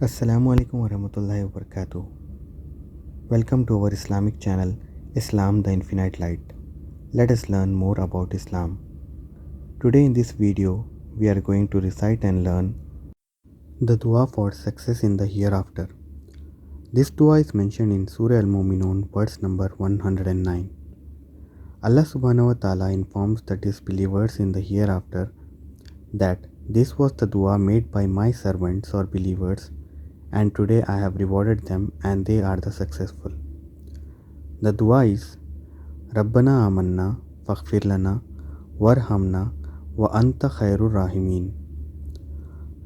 Assalamu alaikum warahmatullahi wabarakatuh. Welcome to our Islamic channel, Islam the Infinite Light. Let us learn more about Islam. Today in this video, we are going to recite and learn the dua for success in the hereafter. This dua is mentioned in Surah Al-Muminoon, verse number 109. Allah Subhanahu wa Ta'ala informs the disbelievers in the hereafter that this was the dua made by my servants or believers, and today I have rewarded them and they are the successful. The dua is Rabbana Amanna Faghfirlana Warhamna anta khairur rahemeen.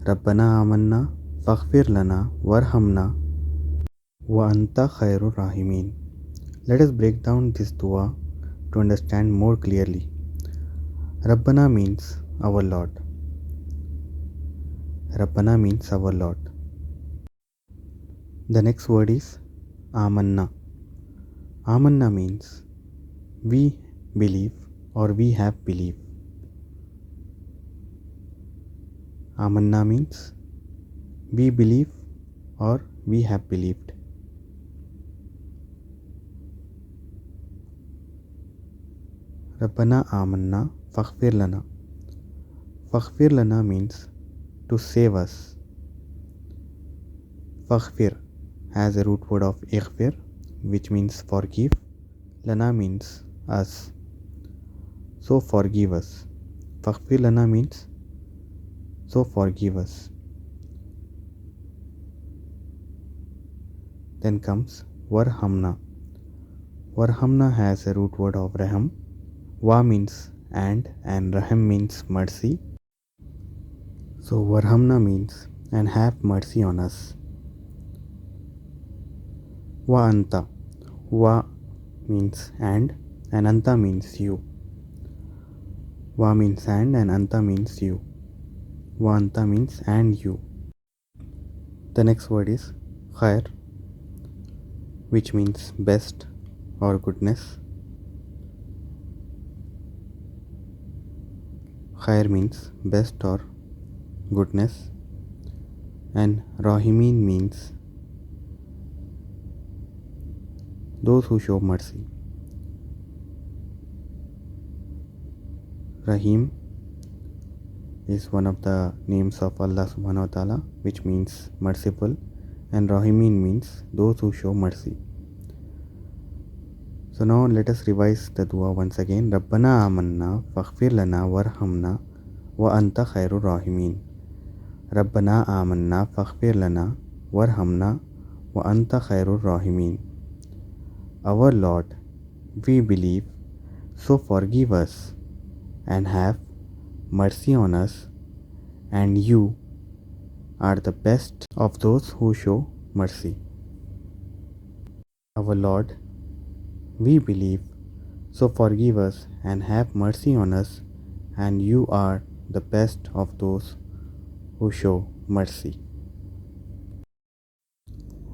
Rabbana Amanna Faghfirlana Warhamna anta khairur rahemeen. Let us break down this dua to understand more clearly. Rabbana means our Lord. Rabbana means our Lord. The next word is Amanna. Amanna means we believe or we have belief. Amanna means we believe or we have believed. Rabbana Amanna Faghfirlana. Faghfirlana means to save us. Faghfir has a root word of ighfir, which means forgive. Lana means us. So forgive us. Faghfir lana means so forgive us. Then comes Warhamna. Warhamna has a root word of raham. Wa means and rahem means mercy. So Warhamna means and have mercy on us. Anta. Wa means and anta means you. Va means and anta means you. Va anta means and you. The next word is khair, which means best or goodness. Khair means best or goodness, and rahemeen means those who show mercy. Rahim is one of the names of Allah Subhanahu wa Ta'ala, which means merciful, and rahemeen means those who show mercy. So now let us revise the dua once again. Rabbana Amanna Faghfirlana Warhamna anta khairur rahemeen. Rabbana Amanna Faghfirlana Warhamna anta khairur rahemeen. Our Lord, we believe, so forgive us and have mercy on us, and you are the best of those who show mercy. Our Lord, we believe, so forgive us and have mercy on us, and you are the best of those who show mercy.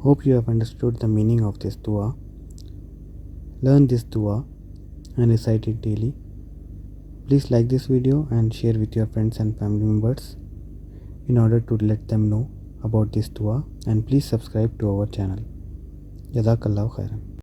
Hope you have understood the meaning of this dua. Learn this dua and recite it daily. Please like this video and share with your friends and family members in order to let them know about this dua, and please subscribe to our channel. Jazakallahu khairan.